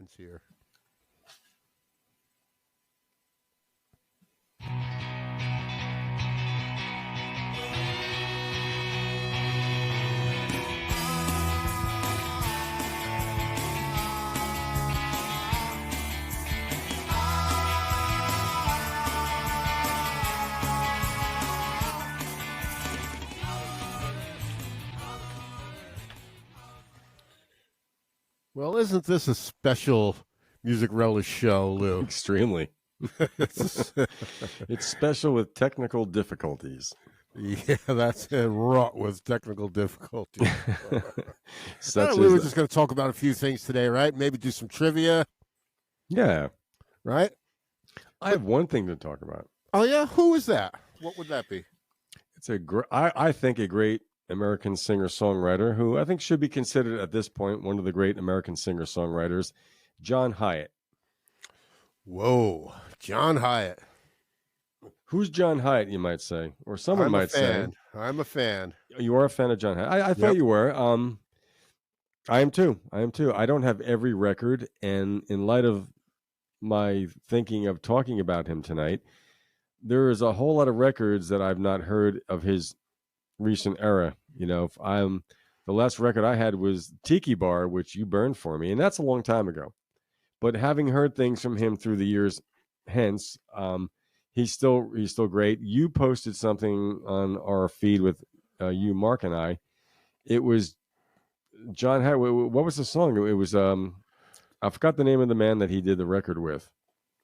happens here. Well, isn't this a special Music Relish show, Lou? Extremely. It's special with technical difficulties. Yeah, that's it. Wrought with technical difficulties. Such we as were just going to talk about a few things today, right? Maybe do some trivia, yeah. right? I have one thing to talk about. Oh, yeah? Who is that? What would that be? It's I think a great American singer-songwriter who I think should be considered at this point one of the great American singer-songwriters, John Hiatt. Whoa, John Hiatt. Who's John Hiatt, you might say? Or someone might say. I'm a fan. You are a fan of John Hiatt. I thought you were. I am too. I don't have every record, and in light of my thinking of talking about him tonight, there is a whole lot of records that I've not heard of his recent era. You know, the last record I had was Tiki Bar, which you burned for me, and that's a long time ago. But having heard things from him through the years, hence, he's still great. You posted something on our feed with you, Mark, and I. It was John Hiatt. What was the song? It was I forgot the name of the man that he did the record with.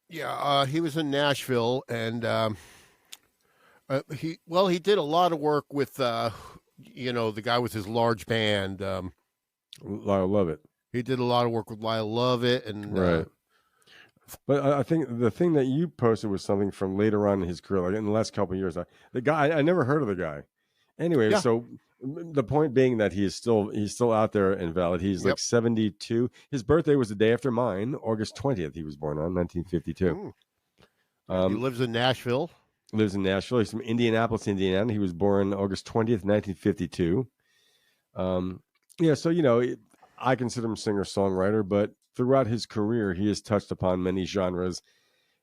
Yeah, he was in Nashville, and he did a lot of work with the guy with his large band, Lyle Lovett. He did a lot of work with Lyle Lovett, and right. But I think the thing that you posted was something from later on in his career, like in the last couple of years. The guy, I never heard of the guy. Anyway, So the point being that he's still out there and valid. He's like 72. His birthday was the day after mine, August 20th. He was born on 1952. He lives in Nashville. He's from Indianapolis, Indiana. He was born August 20th, 1952. So I consider him singer-songwriter, but throughout his career, he has touched upon many genres.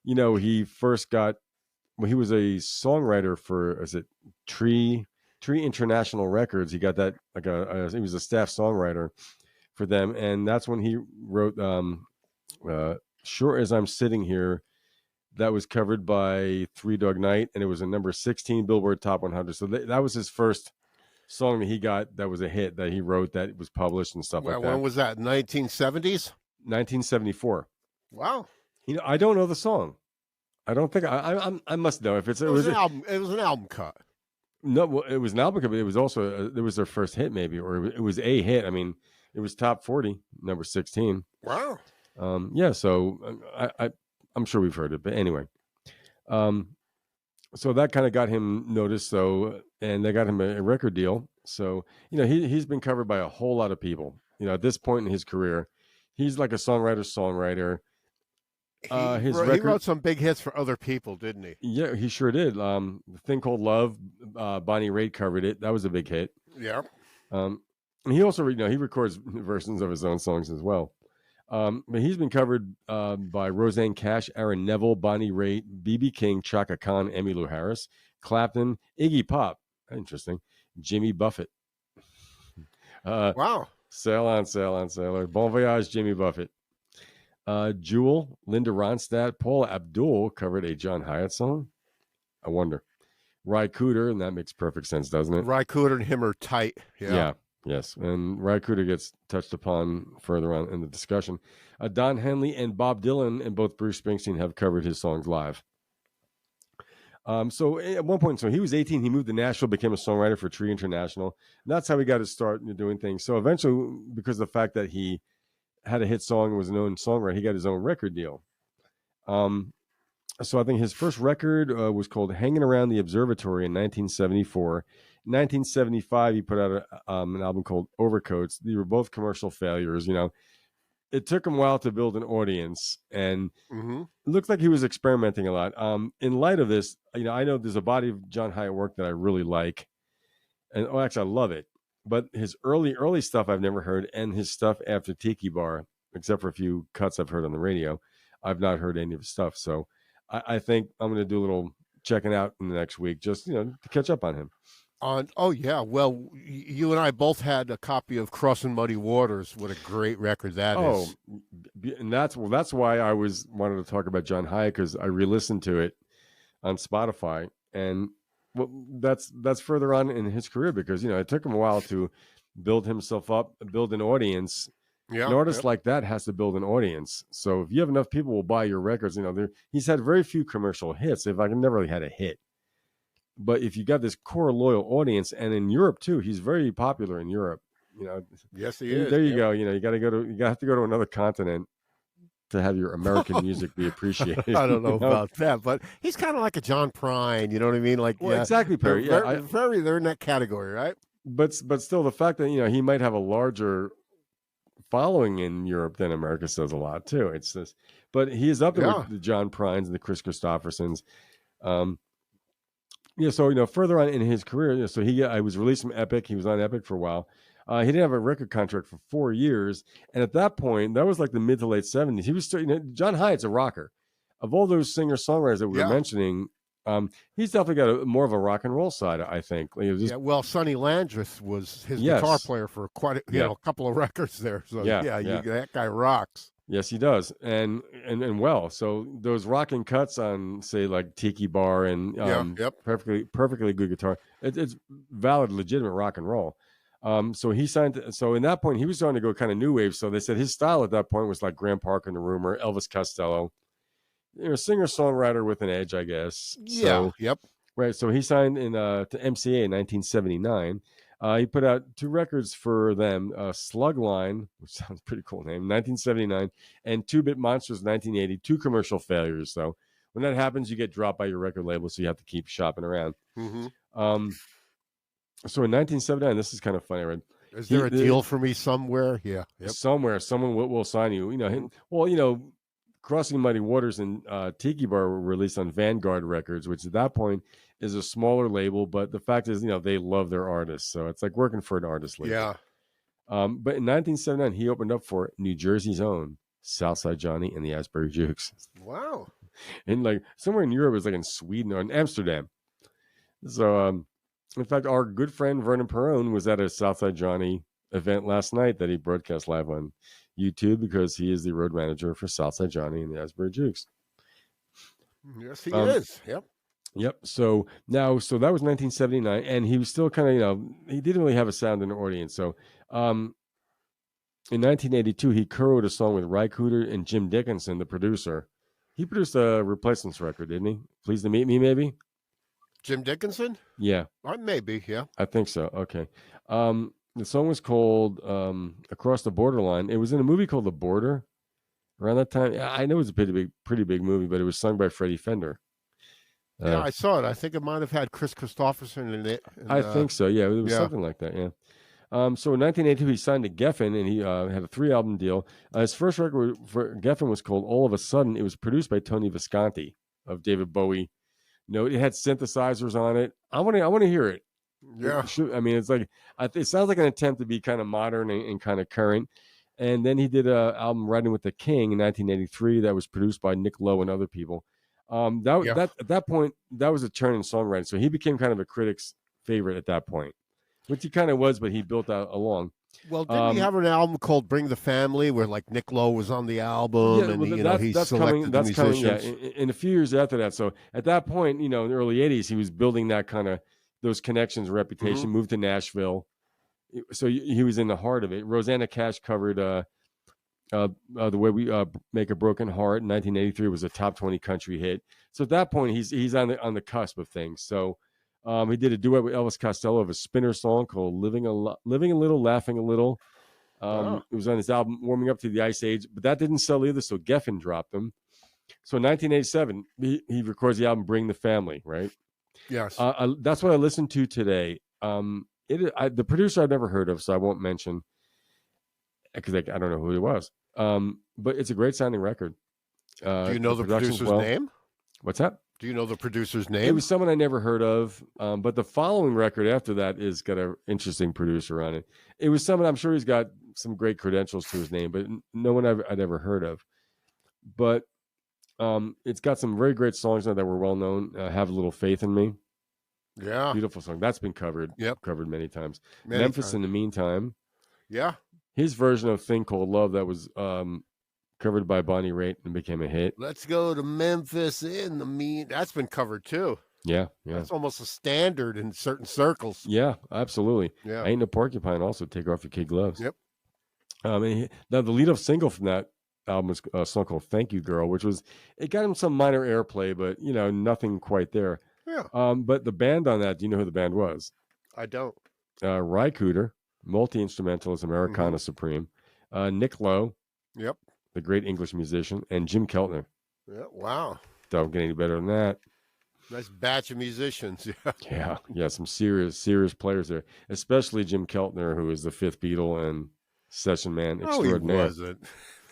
He first he was a songwriter for, Tree International Records. He got that, he was a staff songwriter for them. And that's when he wrote Sure As I'm Sitting Here. That was covered by Three Dog Night, and it was a number 16 Billboard Top 100. So that was his first song that he got that was a hit that he wrote that was published and stuff like that. When was that? 1970s? 1974. Wow. I don't know the song. I don't think I must know if it was an album. It was an album cut. No, it was an album cut, but it was also it was their first hit, maybe, or it was a hit. I mean, it was top 40, number 16. Wow. So I'm sure we've heard it, but anyway. So that kind of got him noticed. And they got him a record deal. So, he's been covered by a whole lot of people. At this point in his career, he's like a songwriter. He wrote some big hits for other people, didn't he? Yeah, he sure did. The Thing Called Love, Bonnie Raitt covered it. That was a big hit. Yeah. And he also, he records versions of his own songs as well. But he's been covered by Roseanne Cash, Aaron Neville, Bonnie Raitt, B.B. King, Chaka Khan, Emmylou Harris, Clapton, Iggy Pop. Interesting. Jimmy Buffett. Wow. Sail on, sailor. Bon voyage, Jimmy Buffett. Jewel, Linda Ronstadt, Paula Abdul covered a John Hiatt song. I wonder. Ry Cooder, and that makes perfect sense, doesn't it? Ry Cooder and him are tight. Yeah. Yes. And Ry Cooder gets touched upon further on in the discussion. Don Henley and Bob Dylan and both Bruce Springsteen have covered his songs live. So at one point, he was 18. He moved to Nashville, became a songwriter for Tree International. And that's how he got his start doing things. So eventually, because of the fact that he had a hit song and was a known songwriter, he got his own record deal. So I think his first record was called Hanging Around the Observatory in 1974. In 1975, he put out an album called Overcoats. They were both commercial failures. It took him a while to build an audience, and it looked like he was experimenting a lot. In light of this, I know there's a body of John Hiatt work that I really like, and actually I love it. But his early stuff I've never heard, and his stuff after Tiki Bar except for a few cuts I've heard on the radio. I've not heard any of his stuff. So I think I'm going to do a little checking out in the next week, just to catch up on him. Oh yeah, well, you and I both had a copy of Crossing Muddy Waters. What a great record that Oh, is. and that's why I wanted to talk about John Hiatt, because I re-listened to it on Spotify, and well, that's further on in his career, because it took him a while to build himself up, build an audience. Yeah, An artist yep. like that has to build an audience. So if you have enough people will buy your records, he's had very few commercial hits. If I never really had a hit. But if you got this core loyal audience, and in Europe too, he's very popular in Europe. Yes, he is. There you Yep. go. You have to go to another continent to have your American music be appreciated. I don't know about that, but he's kind of like a John Prine. You know what I mean? Like, Well, exactly, Perry. They're in that category, right? But still, the fact that he might have a larger following in Europe than America says a lot too. It's this, but he is up there with the John Prines and the Chris Christophersons. So further on in his career, so I was released from Epic. He was on Epic for a while. He didn't have a record contract for 4 years, and at that point, that was like the mid to late 70s. He was still, John Hiatt's a rocker. Of all those singer songwriters that we were mentioning, he's definitely got more of a rock and roll side, I think. Well, Sonny Landreth was his guitar player for quite a couple of records there. So that guy rocks. Yes, he does, and well. So those rocking cuts on, say, like Tiki Bar and perfectly good guitar. It's valid, legitimate rock and roll. So he signed. So in that point, he was starting to go kind of new wave. So they said his style at that point was like Graham Parker and the Rumor, Elvis Costello. Singer songwriter with an edge, I guess. Yeah. So, yep. Right. So he signed to MCA in 1979. He put out 2 records for them, Slugline, which sounds pretty cool name, 1979, and 2-Bit Monsters, 1980. 2 commercial failures. So when that happens, you get dropped by your record label, so you have to keep shopping around. Mm-hmm. So in 1979, this is kind of funny, right? Is there a deal for me somewhere? Yeah. Yep. Somewhere, someone will sign you. Crossing Muddy Waters and Tiki Bar were released on Vanguard Records, which at that point is a smaller label. But the fact is, they love their artists. So it's like working for an artist label. Yeah. But in 1979, he opened up for New Jersey's own Southside Johnny and the Asbury Jukes. Wow. And like somewhere in Europe, it was like in Sweden or in Amsterdam. So, in fact, our good friend Vernon Perrone was at a Southside Johnny event last night that he broadcast live on YouTube, because he is the road manager for Southside Johnny and the Asbury Jukes. Yes, he is. Yep. So that was 1979, and he was still kind of, he didn't really have a sound in the audience. So, in 1982, he co-wrote a song with Ry Cooder and Jim Dickinson, the producer. He produced a Replacements record, didn't he? Pleased to Meet Me, maybe? Jim Dickinson? Yeah. Maybe, yeah. I think so. Okay. The song was called Across the Borderline. It was in a movie called The Border around that time. I know it was a pretty big movie, but it was sung by Freddie Fender. Yeah, I saw it. I think it might have had Chris Christopherson in it. I think so. Yeah, it was something like that. Yeah. So in 1982, he signed to Geffen, and he had a 3-album deal. His first record for Geffen was called All of a Sudden. It was produced by Tony Visconti of David Bowie. It had synthesizers on it. I want to hear it. Yeah. I mean, it's like, it sounds like an attempt to be kind of modern and kind of current. And then he did an album, Riding with the King, in 1983, that was produced by Nick Lowe and other people. At that point, that was a turn in songwriting. So he became kind of a critic's favorite at that point, which he kind of was, but he built out along. Well, didn't he have an album called Bring the Family, where like Nick Lowe was on the album, and he selected the musicians? In a few years after that. So at that point, in the early 80s, he was building that kind of, those connections, reputation, moved to Nashville. So he was in the heart of it. Rosanna Cash covered The Way We Make a Broken Heart in 1983. Was a top 20 country hit. So at that point, he's on the cusp of things. So he did a duet with Elvis Costello of a Spinner song called Living a Little, Laughing a Little. It was on his album Warming Up to the Ice Age, but that didn't sell either, so Geffen dropped him. So in 1987, he records the album Bring the Family, right? Yes. That's what I listened to today. The producer I've never heard of, so I won't mention, because I don't know who he was. But it's a great sounding record. Do you know the producer's name? What's that? Do you know the producer's name? It was someone I never heard of, but the following record after that is got an interesting producer on it. It was someone, I'm sure he's got some great credentials to his name, but no one I'd ever heard of. But it's got some very great songs on that were well known. Have a Little Faith in Me. Yeah. Beautiful song. That's been covered. Yep. Covered many times. Memphis in the Meantime. Yeah. His version of Thing Called Love that was covered by Bonnie Raitt and became a hit. Let's go to Memphis in the mean. That's been covered too. Yeah. That's almost a standard in certain circles. Yeah, absolutely. Yeah. Ain't No Porcupine also, Take Off Your Kid Gloves. Yep. Now the lead-off single from that album was a song called Thank You Girl, it got him some minor airplay, but nothing quite there. Yeah. But the band on that, do you know who the band was? I don't. Ry Cooder, multi-instrumentalist, Americana Supreme. Nick Lowe. Yep. The great English musician, and Jim Keltner. Yeah, wow. Don't get any better than that. Nice batch of musicians. Yeah, some serious players there, especially Jim Keltner, who is the fifth Beatle and session man extraordinaire. He wasn't.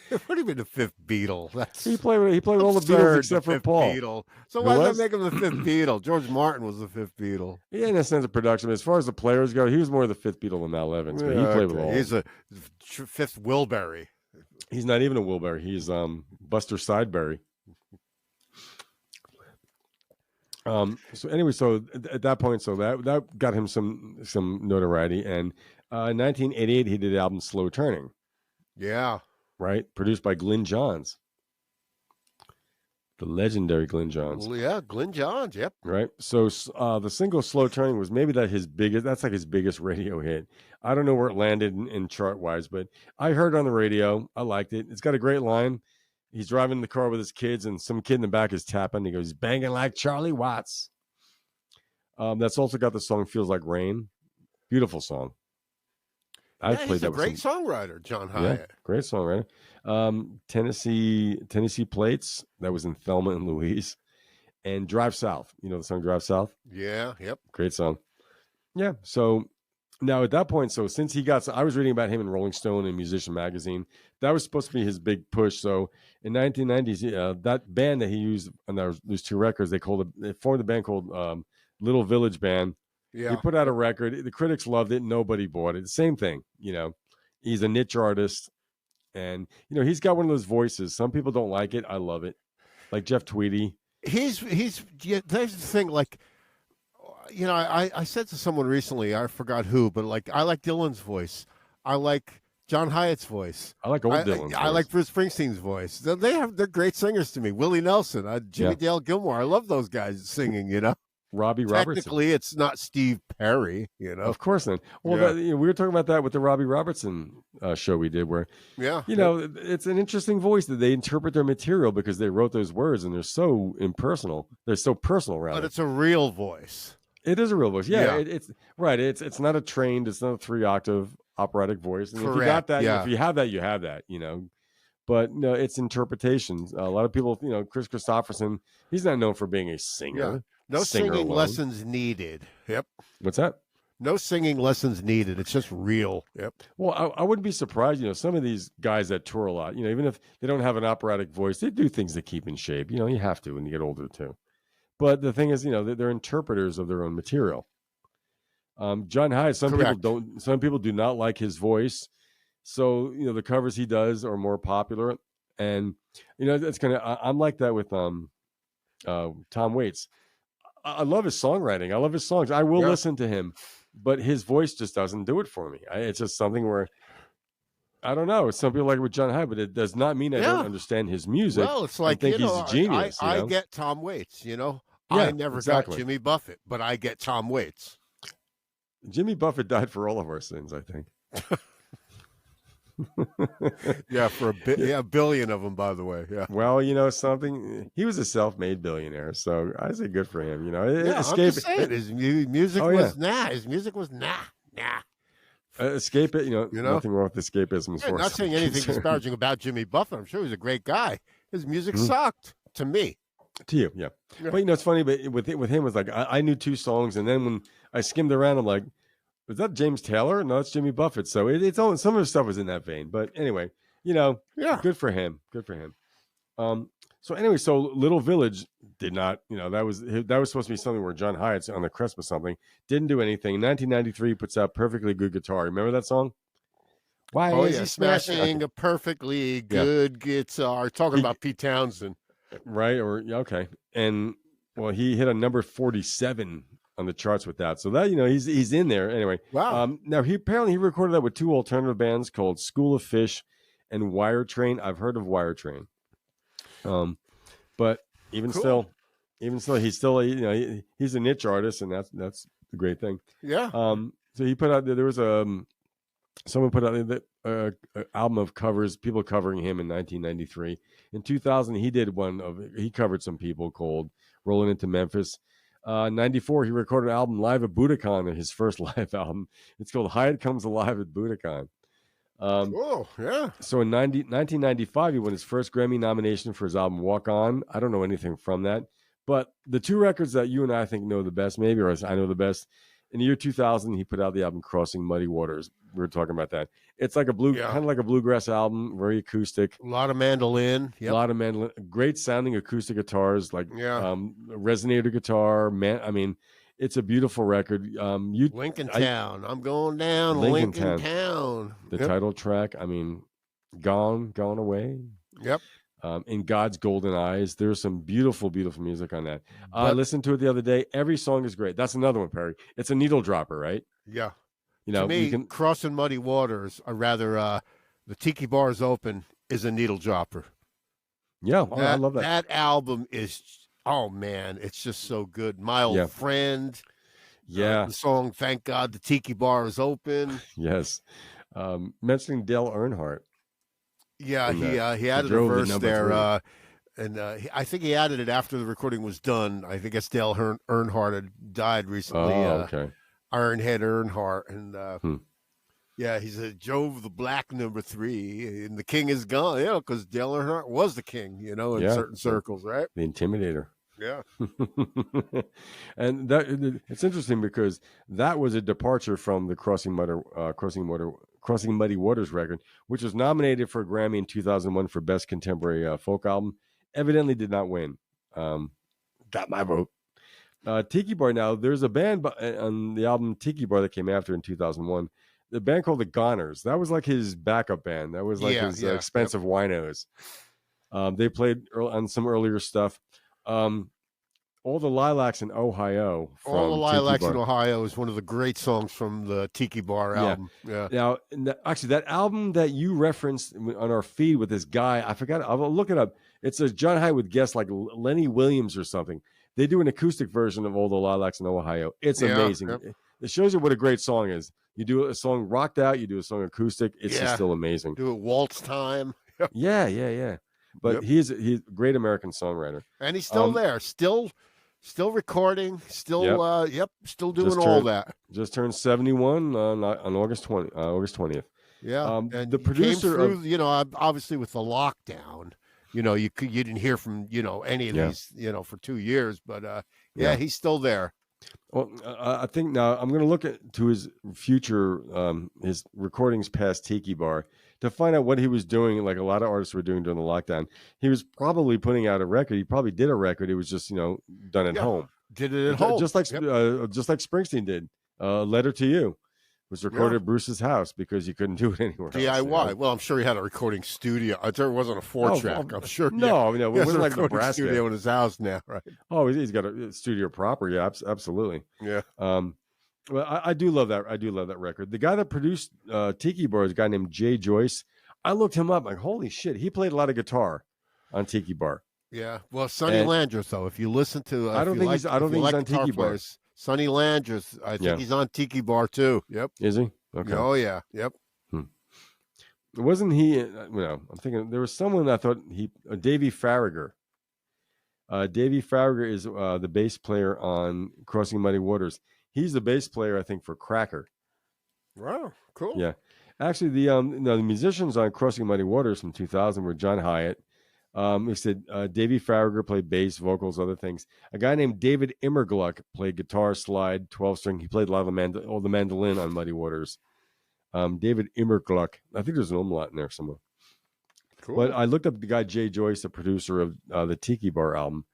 What do you mean the fifth Beatle? He played with all the Beatles except for Paul. Beatle. So why did I make him the fifth Beatle? George Martin was the fifth Beatle. Yeah, in a sense of production. But as far as the players go, he was more the fifth Beatle than Mal Evans. But he played with all. He's a fifth Wilbury. He's not even a Wilbury. He's Buster Sideberry. So anyway, at that point, that got him some notoriety. And 1988, he did the album Slow Turning. Yeah. Right? Produced by Glyn Johns. The legendary Glyn Johns. Well, yeah, Glyn Johns, yep. Right? So the single Slow Turning was maybe his biggest radio hit. I don't know where it landed in chart-wise, but I heard it on the radio. I liked it. It's got a great line. He's driving in the car with his kids, and some kid in the back is tapping. He goes, banging like Charlie Watts. That's also got the song Feels Like Rain. Beautiful song. He's a great songwriter, John Hiatt. Yeah, great songwriter. Tennessee Plates, that was in Thelma and Louise. And Drive South. You know the song Drive South? Yeah, yep. Great song. Yeah, so now at that point, since I was reading about him in Rolling Stone and Musician Magazine. That was supposed to be his big push. So in 1990s, that band that he used on those two records, they formed a band called Little Village Band. Yeah. He put out a record. The critics loved it. Nobody bought it. Same thing, He's a niche artist. And, he's got one of those voices. Some people don't like it. I love it. Like Jeff Tweedy. There's the thing, like, I said to someone recently, I forgot who, but like, I like Dylan's voice. I like John Hyatt's voice. I like old Dylan's voice. I like Bruce Springsteen's voice. They're great singers to me. Willie Nelson, Jimmy Dale Gilmore. I love those guys singing, Robbie Robertson. Technically, it's not Steve Perry, Of course not. Well, we were talking about that with the Robbie Robertson show we did where, it's an interesting voice that they interpret their material because they wrote those words and they're so impersonal. They're so personal, rather. But it's a real voice. It is a real voice. Yeah. It's right. It's not a 3-octave operatic voice. And correct. If you got that, if you have that, you have that, But no, it's interpretations. A lot of people, Chris Christopherson, he's not known for being a singer. Yeah. No singing lessons needed. Yep. What's that? No singing lessons needed. It's just real. Yep. Well, I wouldn't be surprised. Some of these guys that tour a lot, even if they don't have an operatic voice, they do things to keep in shape. You have to when you get older too. But the thing is, they're interpreters of their own material. John Hiatt, some people do not like his voice. So, the covers he does are more popular. And, that's I'm like that with Tom Waits. I love his songwriting. I love his songs. I will listen to him, but his voice just doesn't do it for me. It's just something where, I don't know. Some people like it with John Hiatt, but it does not mean I don't understand his music. Well, it's like, I think he's a genius. I get Tom Waits, I never got Jimmy Buffett, but I get Tom Waits. Jimmy Buffett died for all of our sins, I think. Yeah, for a billion of them, by the way. Yeah. Well, something. He was a self-made billionaire, so I say good for him. I'm just saying, his music was nah. His music was nah. Escape it. Nothing wrong with escapism. I'm not saying anything disparaging about Jimmy Buffett. I'm sure he's a great guy. His music sucked to me. To you, yeah. But it's funny. But with him, it was like I knew 2 songs, and then when I skimmed around, I'm like, was that James Taylor? No, it's Jimmy Buffett. So it's all, some of the stuff was in that vein. But anyway, good for him. Good for him. So anyway, so Little Village did not, that was supposed to be something where John Hyatt's on the cusp of something. Didn't do anything. In 1993, he puts out Perfectly Good Guitar. Remember that song? Why Oh is yeah, he smashing? smashing a perfectly Yeah, good guitar. Talking he about Pete Townsend. right or yeah, okay, and well, he hit a number 47 on the charts with that. So that he's in there anyway. Wow. Now he recorded that with two alternative bands called School of Fish and Wire Train. I've heard of Wire Train. But even Cool. still, he's still he's a niche artist, and that's the great thing. Yeah. So he put out there was someone put out the album of covers, people covering him in 1993. In 2000, he covered some people called Rolling Into Memphis. 94, he recorded an album live at Budokan, his first live album. It's called Hiatt Comes Alive at Budokan. Cool. Yeah. So in 1995, he won his first Grammy nomination for his album Walk On. I don't know anything from that. But the two records that you and I think know the best, maybe, or I know the best, in the year 2000, he put out the album Crossing Muddy Waters. We were talking about that. It's like kind of like a bluegrass album, very acoustic. A lot of mandolin. Yep. A lot of mandolin. Great sounding acoustic guitars, like resonator guitar. It's a beautiful record. Lincoln Town. I'm going down Lincoln Town. The title track. Gone Away. Yep. In God's Golden Eyes. There's some beautiful, beautiful music on that. I listened to it the other day. Every song is great. That's another one, Perry. It's a needle dropper, right? Yeah. To me, Crossing Muddy Waters, or rather, The Tiki Bar is Open, is a needle dropper. Yeah, I love that. That album is, oh man, it's just so good. My Old Friend. Yeah. The song, Thank God the Tiki Bar is Open. Yes. Mentioning Dale Earnhardt. Yeah, he added a verse there, I think he added it after the recording was done. I think it's Dale Earnhardt had died recently. Oh, okay. Ironhead Earnhardt, and he said Jove the Black #3, and the king is gone. Yeah, because Dale Earnhardt was the king, in certain circles, right? The Intimidator. Yeah. And that it's interesting because that was a departure from the Crossing Muddy Waters record, which was nominated for a Grammy in 2001 for Best Contemporary Folk Album. Evidently did not win. Got my vote. Tiki Bar. Now, there's a band on the album Tiki Bar that came after in 2001. The band called the Goners. That was like his backup band. That was like his expensive winos. They played on some earlier stuff. All the Lilacs in Ohio. All the Lilacs in Ohio is one of the great songs from the Tiki Bar album. Yeah. Now, actually, that album that you referenced on our feed with this guy, I forgot. I'll look it up. It's a John Hyatt with guests like Lenny Williams or something. They do an acoustic version of All the Lilacs in Ohio. It's amazing. Yep. It shows you what a great song is. You do a song rocked out, you do a song acoustic. It's just still amazing. Do it waltz time. Yeah. But he's a great American songwriter. And he's still there. Still recording. Still still doing all that. Just turned 71 on August 20th. Yeah. And the producer came through, obviously with the lockdown. You didn't hear from any of these for 2 years, but he's still there. Well, I think now I'm going to look to his future, his recordings past Tiki Bar to find out what he was doing. Like a lot of artists were doing during the lockdown, he was probably putting out a record. He probably did a record. It was just done at home. Did it at home, just like Springsteen did. Letter to You was recorded at Bruce's house because you couldn't do it anywhere DIY. Well, I'm sure he had a recording studio. It wasn't a 4-track. I'm sure. No, it wasn't like Nebraska studio in his house now, right? Oh, he's got a studio proper. Yeah, absolutely. Yeah. Well, I do love that. I do love that record. The guy that produced Tiki Bar is a guy named Jay Joyce. I looked him up. Like, holy shit, he played a lot of guitar on Tiki Bar. Yeah. Well, Sonny Landreth, though, if you listen to, I don't think he's on Tiki Bar. Sonny Landreth, I think he's on Tiki Bar too. Yep. Is he? Okay. Oh yeah. Yep. Wasn't he? I'm thinking there was someone I thought Davey Farragher. Davey Farragher is the bass player on Crossing Muddy Waters. He's the bass player, I think, for Cracker. Wow, cool. Yeah, actually, the musicians on Crossing Muddy Waters from 2000 were John Hiatt. He said Davey Farragher played bass, vocals, other things. A guy named David Immergluck played guitar, slide, 12-string. He played a lot of the mandolin on Muddy Waters. David Immergluck. I think there's an umlaut in there somewhere. Cool. But I looked up the guy Jay Joyce, the producer of the Tiki Bar album,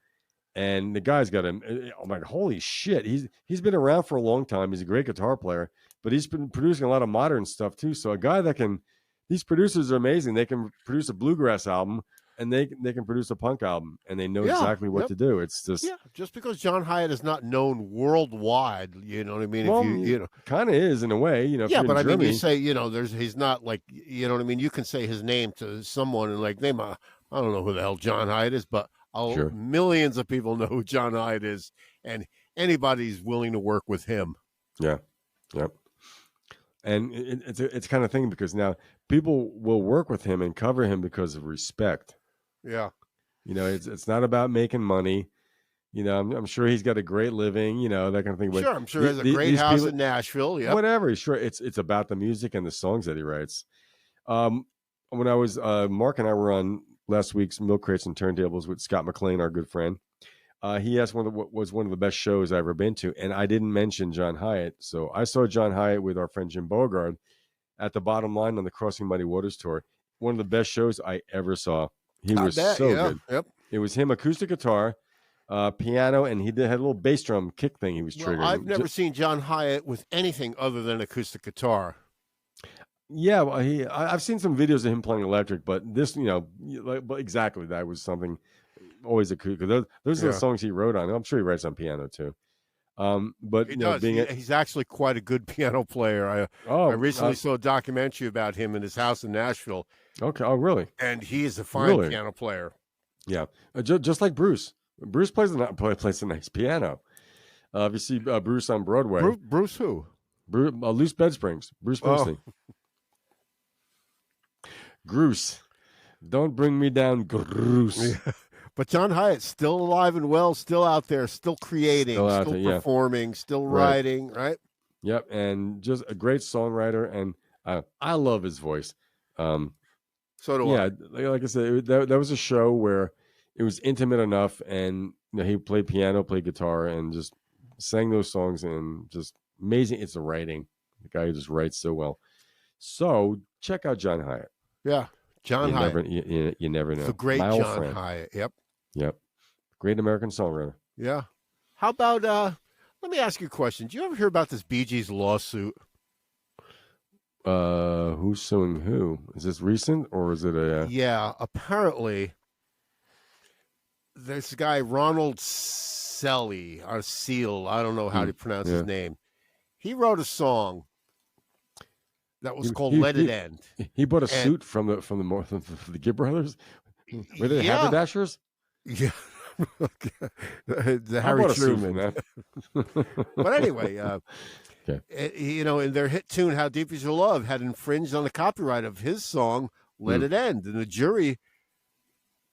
and the guy's got him. I'm like, holy shit! He's been around for a long time. He's a great guitar player, but he's been producing a lot of modern stuff too. So a guy that can, these producers are amazing. They can produce a bluegrass album, and they can produce a punk album, and they know exactly what to do. It's just just because John Hiatt is not known worldwide, you know what I mean? Well, if you know, kind of is in a way, you know. Yeah, but I Germany, mean, you say, you know, he's not like, you know what I mean? You can say his name to someone and like name I don't know who the hell John Hiatt is, but millions of people know who John Hiatt is, and anybody's willing to work with him. Yeah, yep. And it's kind of thing because now people will work with him and cover him because of respect. Yeah, you know, it's not about making money. You know, I'm sure he's got a great living. You know, that kind of thing. But sure, I'm sure he has a great house in Nashville. Yeah, whatever. Sure, it's about the music and the songs that he writes. When I was Mark and I were on last week's Milk Crates and Turntables with Scott McLean, our good friend. He asked what was one of the best shows I've ever been to, and I didn't mention John Hiatt. So I saw John Hiatt with our friend Jim Beauregard at the Bottom Line on the Crossing Muddy Waters tour. One of the best shows I ever saw. He was so good. Yep. It was him, acoustic guitar, piano, and he had a little bass drum kick thing he was triggering. I've never seen John Hiatt with anything other than acoustic guitar. Yeah, well, I've seen some videos of him playing electric, but this, you know, but exactly that was something always acoustic. Those are the songs he wrote on. I'm sure he writes on piano too. But he does. He's actually quite a good piano player. I recently saw a documentary about him in his house in Nashville. Okay. Oh, really? And he is a fine piano player. Yeah, just like Bruce. Bruce plays a nice piano. If you see Bruce on Broadway, Bruce who? Loose Bed Springs. Bruce Springsteen. Groose. Don't bring me down, Groose. Yeah. But John Hiatt's still alive and well, still out there, still creating, still performing, still writing, right? Yep, and just a great songwriter, and I love his voice. So do I. Yeah, like I said, that was a show where it was intimate enough, and you know, he played piano, played guitar, and just sang those songs, and just amazing. It's the writing. The guy who just writes so well. So check out John Hiatt. Yeah, John Hiatt. You never know. The great John Hiatt. Yep. Great American songwriter. Yeah. How about, let me ask you a question. Did you ever hear about this Bee Gees lawsuit? Who's suing who? Is this recent or is it a... Yeah, apparently this guy, Ronald Selly, or Seal, I don't know how to pronounce his name. He wrote a song that was called "Let It End." He bought a suit from the Gibb brothers. Were they haberdashers? Yeah, the Harry Truman. Man. But anyway, you know, in their hit tune "How Deep Is Your Love" had infringed on the copyright of his song "Let It End," and the jury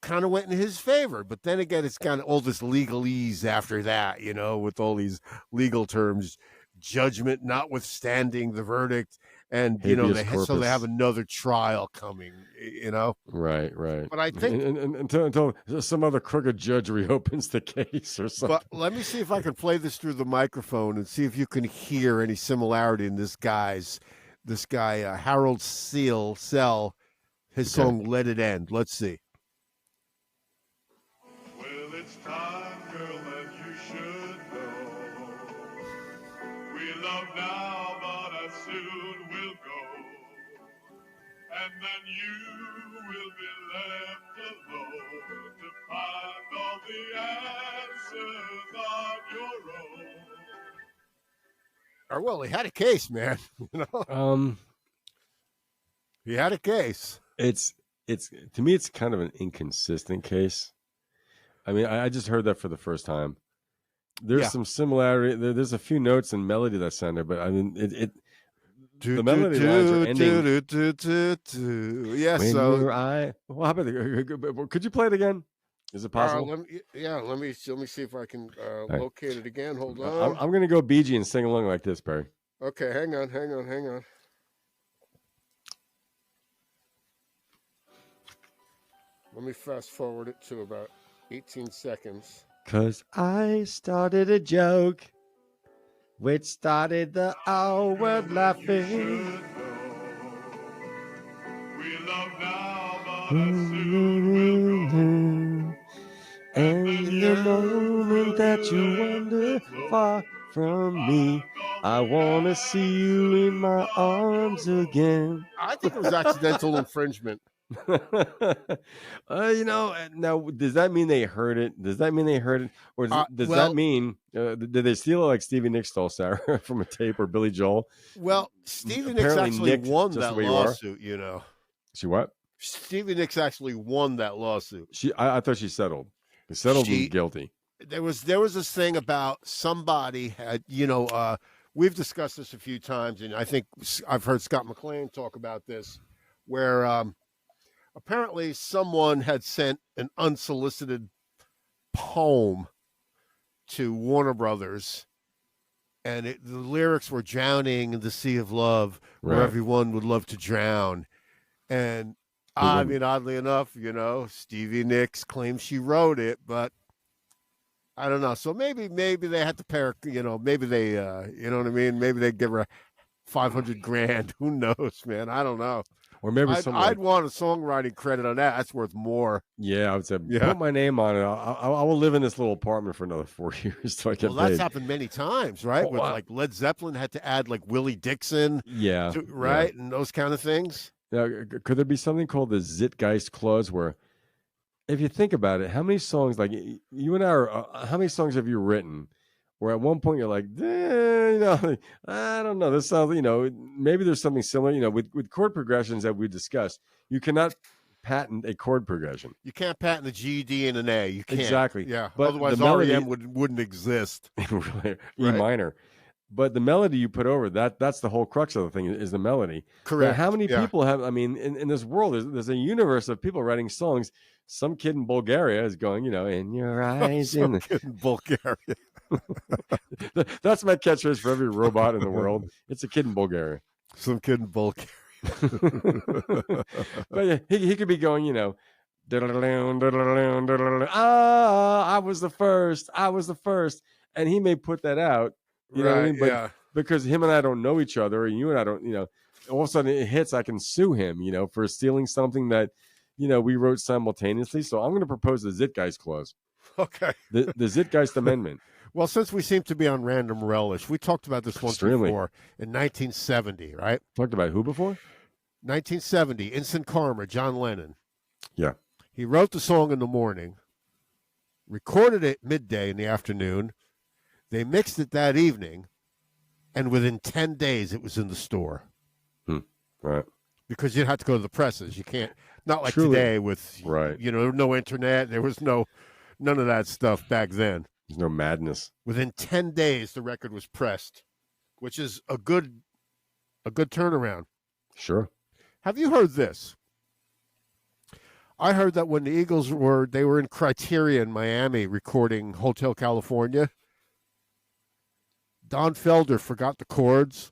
kind of went in his favor. But then again, it's kind of all this legalese after that, you know, with all these legal terms, judgment notwithstanding the verdict. And, you know, they have another trial coming, you know? Right. But I think... Until some other crooked judge reopens the case or something. But let me see if I can play this through the microphone and see if you can hear any similarity in this guy, Harold Sell, his song, "Let It End." Let's see. Well, it's time, girl, that you should know. We love now, but as soon we'll go. And then you will be left alone to find all the answers on your own. Well, he had a case, man. You know? He had a case. It's to me, it's kind of an inconsistent case. I mean, I just heard that for the first time. There's some similarity. There's a few notes and melody that sound there, but I mean, the melody lines are ending. Yes. Well, how about could you play it again? Is it possible? Let me see if I can locate it again. Hold on. I'm going to go BG and sing along like this, Perry. Okay, hang on. Let me fast forward it to about 18 seconds. 'Cause I started a joke, which started the whole world laughing. We love now, but but I soon will go. And the moment that you wander far from me, I want to see you in my arms again. I think it was accidental infringement. Now, does that mean they heard it? Or does that mean, did they steal it like Stevie Nicks stole Sarah from a tape, or Billy Joel? Well, Stevie Nicks actually won that lawsuit, you know. She what? Stevie Nicks actually won that lawsuit. I thought she settled. They settled me guilty. There was this thing about somebody had, we've discussed this a few times, and I think I've heard Scott McClain talk about this, where apparently someone had sent an unsolicited poem to Warner Brothers, and the lyrics were drowning in the sea of love, where everyone would love to drown. And I mean, oddly enough, Stevie Nicks claims she wrote it, but I don't know. So maybe they had to pair, maybe they, you know what I mean? Maybe they give her $500,000. Who knows, man? I don't know. Or maybe I'd want a songwriting credit on that. That's worth more. Yeah, I would say put my name on it. I will live in this little apartment for another 4 years till I get paid. Well, that's happened many times, right? With like Led Zeppelin had to add like Willie Dixon, and those kind of things. Now, could there be something called the Zeitgeist clause, where, if you think about it, how many songs, like you and I are, how many songs have you written where at one point you're like, I don't know, this sounds, maybe there's something similar, with chord progressions that we discussed. You cannot patent a chord progression. You can't patent a G, D, and an A. You can't. Exactly. Yeah. But otherwise, REM wouldn't exist. E minor. But the melody you put over that's the whole crux of the thing, is the melody. Correct. Now, how many people have? I mean, in this world, there's a universe of people writing songs. Some kid in Bulgaria is going, in your eyes. Some kid in Bulgaria. That's my catchphrase for every robot in the world. It's a kid in Bulgaria. Some kid in Bulgaria. But he could be going, I was the first. And he may put that out. You know what I mean? But because him and I don't know each other, and you and I don't, all of a sudden it hits, I can sue him, for stealing something that, we wrote simultaneously. So I'm going to propose the Zeitgeist clause. Okay. The Zeitgeist Amendment. Well, since we seem to be on random relish, we talked about this once before in 1970, right? Talked about who before? 1970, Instant Karma, John Lennon. Yeah. He wrote the song in the morning, recorded it midday in the afternoon. They mixed it that evening, and within 10 days, it was in the store. Right. Because you had to go to the presses. You can't, not like today with, no internet. There was none of that stuff back then. There's no madness. Within 10 days, the record was pressed, which is a good turnaround. Sure. Have you heard this? I heard that when the Eagles were in Criterion, Miami, recording Hotel California, Don Felder forgot the chords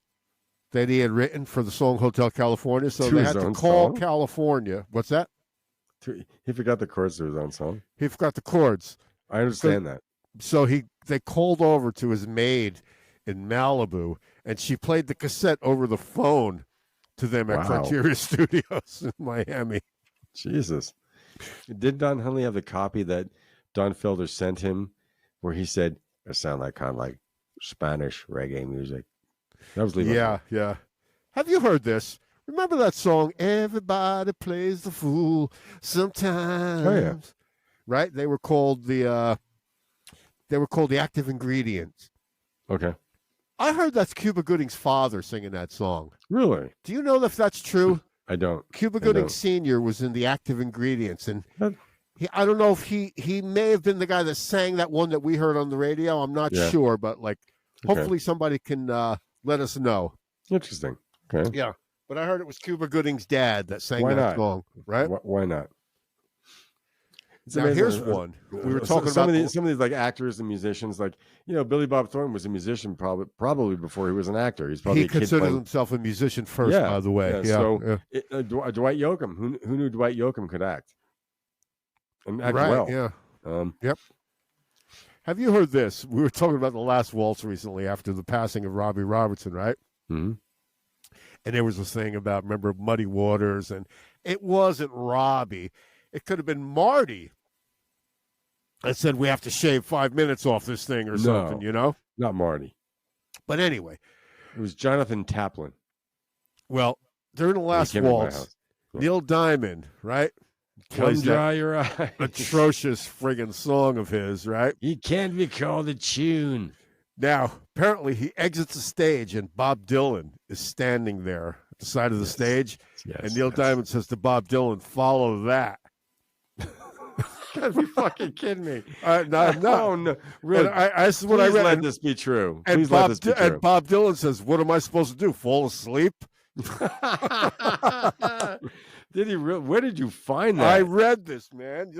that he had written for the song Hotel California, so they had to call California. What's that? He forgot the chords to his own song? He forgot the chords. I understand that. So they called over to his maid in Malibu, and she played the cassette over the phone to them at Criteria Studios in Miami. Jesus. Did Don Henley have the copy that Don Felder sent him where he said, it sounded like kind of like Spanish reggae music? That was leaving. Yeah. Have you heard this? Remember that song, Everybody Plays the Fool Sometimes? Oh, yeah. Right? They were called the Active Ingredients. Okay. I heard that's Cuba Gooding's father singing that song. Really? Do you know if that's true? I don't. Cuba Gooding Sr. was in the Active Ingredients, and I don't know if he may have been the guy that sang that one that we heard on the radio. I'm not sure, but hopefully somebody can let us know. Interesting. Okay. Yeah, but I heard it was Cuba Gooding's dad that sang that song. Right? Why not? Now here's one. We were talking some about of these like actors and musicians, like Billy Bob Thornton was a musician probably before he was an actor. He considered himself a musician first, by the way. So Dwight Yoakam, who knew Dwight Yoakam could act and act well? Yeah. Yep. Have you heard this? We were talking about The Last Waltz recently after the passing of Robbie Robertson, right? Mm-hmm. And there was this thing about, remember, Muddy Waters, and it wasn't Robbie. It could have been Marty. I said we have to shave 5 minutes off this thing or something, you know? Not Marty. But anyway. It was Jonathan Taplin. Well, during the last waltz, Neil Diamond, right? Come dry your eyes. Atrocious friggin' song of his, right? He can't be called a tune. Now, apparently he exits the stage and Bob Dylan is standing there at the side of the stage. Yes, and Neil Diamond says to Bob Dylan, follow that. You gotta be fucking kidding me. No. Oh, no. Really? This is what I read. Let this be true. And Bob Dylan says, what am I supposed to do? Fall asleep? Did he really? Where did you find that? I read this, man.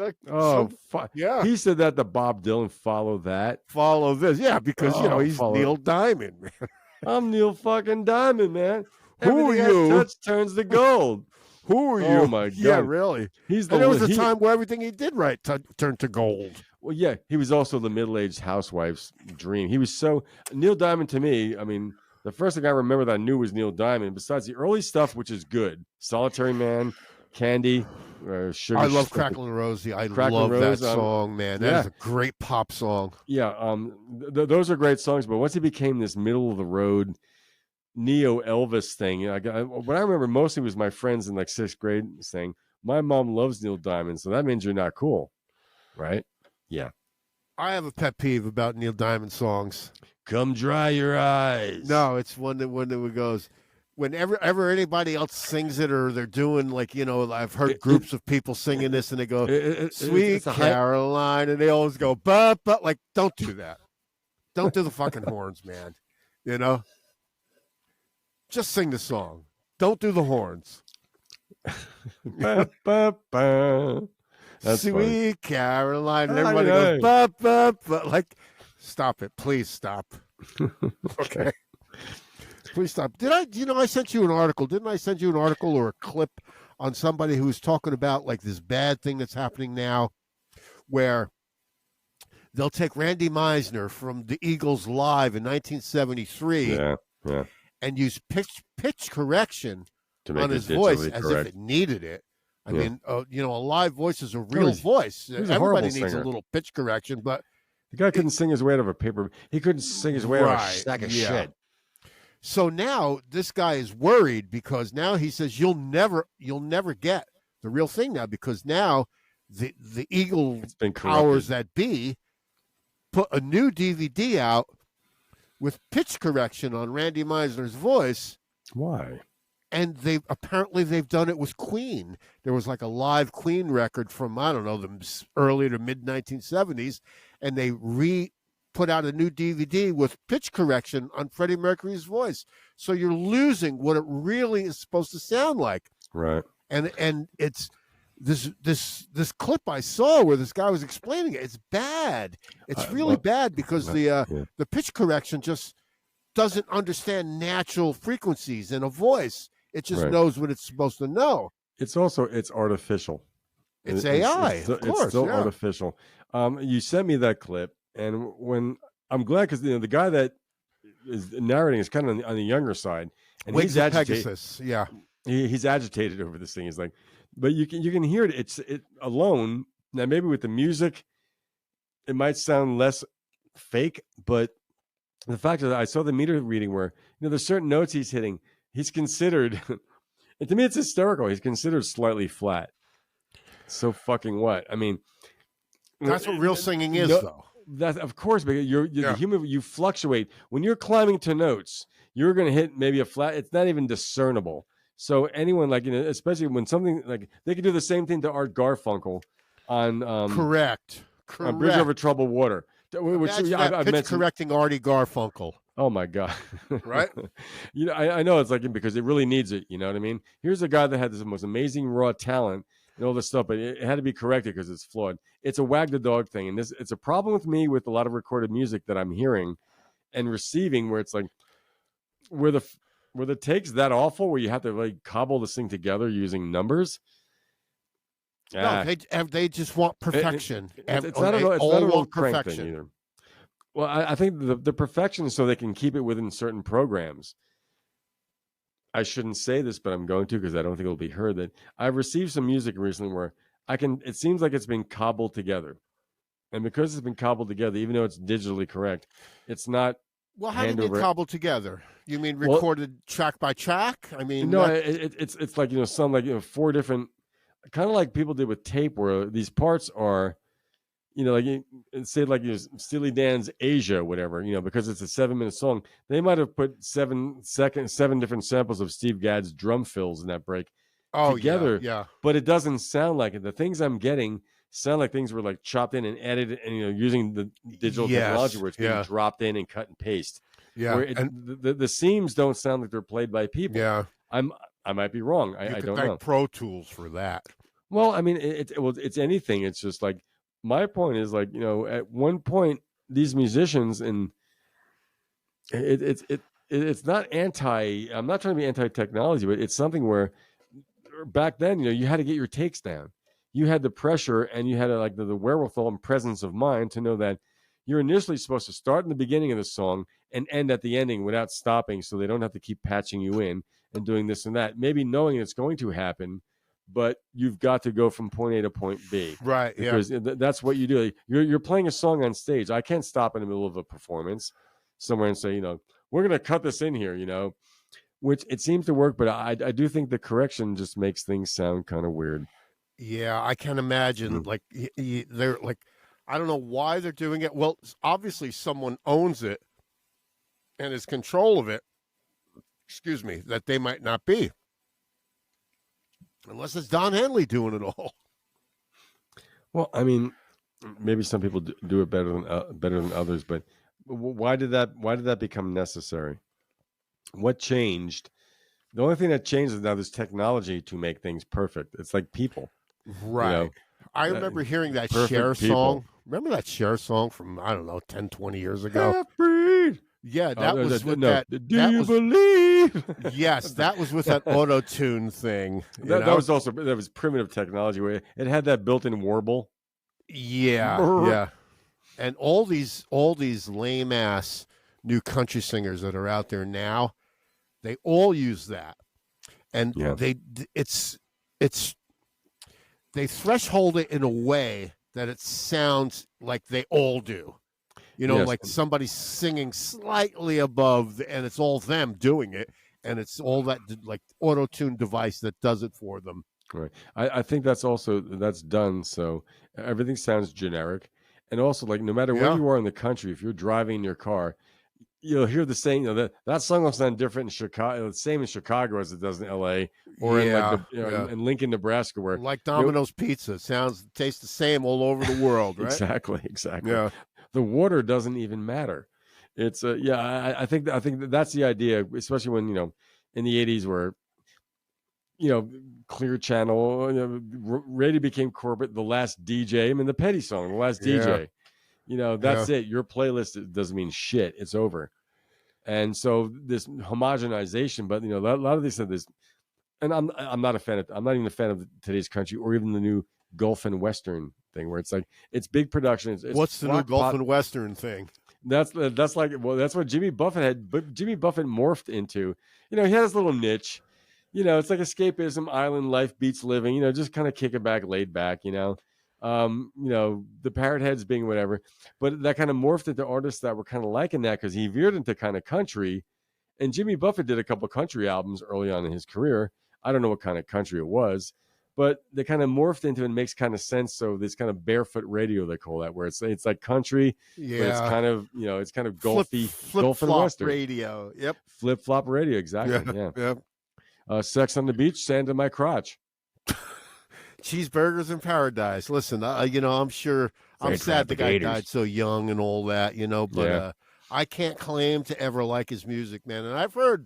Yeah. He said that to Bob Dylan. Follow that. Follow this. Yeah, because, he's Neil Diamond, man. I'm Neil fucking Diamond, man. Who are you? Touch turns to gold. Who are you? Oh, my God. Yeah, really. There was a time where everything he did right turned to gold. Well, yeah. He was also the middle-aged housewife's dream. He was so... Neil Diamond, to me, I mean, the first thing I remember that I knew was Neil Diamond, besides the early stuff, which is good. Solitary Man, Candy, Sugar. I love Cracklin' Rosie. I love that song, man. That is a great pop song. Yeah, those are great songs, but once he became this middle-of-the-road neo Elvis thing. What I remember mostly was my friends in like 6th grade saying, my mom loves Neil Diamond, so that means you're not cool. Right? Yeah. I have a pet peeve about Neil Diamond songs. Come dry your eyes. No, it's one that goes, whenever anybody else sings it or they're doing like, I've heard groups of people singing this and they go, Sweet Caroline, and they always go, but, like, don't do that. Don't do the fucking horns, man. Just sing the song. Don't do the horns. Ba, ba, ba. That's Sweet funny. Caroline. And everybody goes, ba, ba, ba. Like, stop it. Please stop. Okay. Please stop. I sent you an article. Didn't I send you an article or a clip on somebody who was talking about like this bad thing that's happening now where they'll take Randy Meisner from the Eagles live in 1973. Yeah. And use pitch correction on his voice as if it needed it. I mean, a live voice is a real voice. Everybody needs a little pitch correction, but the guy couldn't sing his way out of a paper. He couldn't sing his way out of a stack of shit. So now this guy is worried because now he says you'll never get the real thing now because now the Eagle powers that be put a new DVD out with pitch correction on Randy Meisner's voice. Why? And they've done it with Queen. There was like a live Queen record from, I don't know, the early to mid 1970s, and they put out a new DVD with pitch correction on Freddie Mercury's voice. So you're losing what it really is supposed to sound like. Right. And it's this clip I saw where this guy was explaining it. It's bad. It's really bad because the pitch correction just doesn't understand natural frequencies in a voice. It just knows what it's supposed to know. It's artificial. It's AI, of course. It's still artificial. You sent me that clip, and when I'm glad because the guy that is narrating is kind of on the younger side, and he's agitated. Pegasus, yeah, he's agitated over this thing. He's like, but you can hear it. It's alone now. Maybe with the music, it might sound less fake, but the fact is, I saw the meter reading where there's certain notes he's hitting. He's considered, and to me, it's hysterical. He's considered slightly flat. So fucking what? I mean, that's what real singing is, though. That of course, because you're the human. You fluctuate when you're climbing to notes. You're going to hit maybe a flat. It's not even discernible. So anyone especially when something like they could do the same thing to Art Garfunkel on correct on Bridge Over Troubled Water. Which I've correcting Artie Garfunkel. Oh my God! Right? I know it's like because it really needs it. You know what I mean? Here's a guy that had this most amazing raw talent and all this stuff, but it had to be corrected because it's flawed. It's a wag the dog thing, and it's a problem with me with a lot of recorded music that I'm hearing and receiving, where it's like where the take's that awful, where you have to like cobble this thing together using numbers. No, they just want perfection. It's not an old crank thing either. Well, I think the perfection is so they can keep it within certain programs. I shouldn't say this, but I'm going to because I don't think it'll be heard. That I've received some music recently where it seems like it's been cobbled together. And because it's been cobbled together, even though it's digitally correct, it's not. Well, how do you mean cobbled together? You mean recorded track by track? I mean, no, it's like some like 4 different, kind of like people did with tape, where these parts are, like say like Steely Dan's Asia, whatever, because it's a 7-minute song, they might have put 7 different samples of Steve Gadd's drum fills in that break together. Yeah. But it doesn't sound like it. The things I'm getting sound like things were like chopped in and edited, and using the digital technology where it's being dropped in and cut and paste. Yeah, the seams don't sound like they're played by people. Yeah, I might be wrong. I don't know. Pro Tools for that. Well, I mean, it's anything. It's just like, my point is like, at one point these musicians, and it's not anti. I'm not trying to be anti-technology, but it's something where back then, you had to get your takes down. You had the pressure, and you had like the wherewithal and presence of mind to know that you're initially supposed to start in the beginning of the song and end at the ending without stopping, so they don't have to keep patching you in and doing this and that. Maybe knowing it's going to happen, but you've got to go from point A to point B. Right, because that's what you do. You're playing a song on stage. I can't stop in the middle of a performance somewhere and say, we're going to cut this in here, which it seems to work, but I do think the correction just makes things sound kind of weird. Yeah, I can imagine. Like they're like, I don't know why they're doing it. Well, obviously someone owns it and is control of it. Excuse me, that they might not be, unless it's Don Henley doing it all. Well, I mean, maybe some people do it better than others, but why did that become necessary? What changed? The only thing that changed is now there's technology to make things perfect. It's like people. Right. I remember hearing that Cher song. Remember that Cher song from, I don't know, 10, 20 years ago? Half-breed. Yeah, that was with that. Do you believe? Yes, that was with that auto-tune thing. That was primitive technology where it had that built-in warble. Yeah. And all these lame-ass new country singers that are out there now, they all use that. And they threshold it in a way that it sounds like they all do. Like somebody's singing slightly above, and it's all them doing it, and it's all that like auto-tune device that does it for them. Right. I think that's done so everything sounds generic, and also like no matter where you are in the country, if you're driving in your car, you'll hear the same. That song will sound different in Chicago, the same in Chicago as it does in L.A. or in Lincoln, Nebraska, where like Domino's Pizza tastes the same all over the world, right? Exactly. Yeah. The water doesn't even matter. It's I think that's the idea, especially when in the 80s where Clear Channel, radio became corporate. The Last DJ, I mean the Petty song, The Last DJ. That's it. Your playlist doesn't mean shit. It's over. And so this homogenization, but a lot of these this, and I'm not even a fan of today's country or even the new Gulf and Western thing where it's like it's big production. It's what's the new Gulf and Western thing? That's what Jimmy Buffett had. But Jimmy Buffett morphed into. He had his little niche. It's like escapism, island life beats living. Just kind of kick it back, laid back. The parrot heads being whatever, but that kind of morphed into artists that were kind of liking that because he veered into kind of country. And Jimmy Buffett did a couple country albums early on in his career. I don't know what kind of country it was, but they kind of morphed into it and makes kind of sense. So this kind of barefoot radio, they call that, where it's like country, but it's kind of it's kind of golfy, Gulf and Western radio. Yep, flip flop radio, exactly. Yeah. Sex on the beach, sand in my crotch. Cheeseburgers in paradise. Listen, I'm sure I'm sad the guy died so young and all that, but I can't claim to ever like his music, man. And I've heard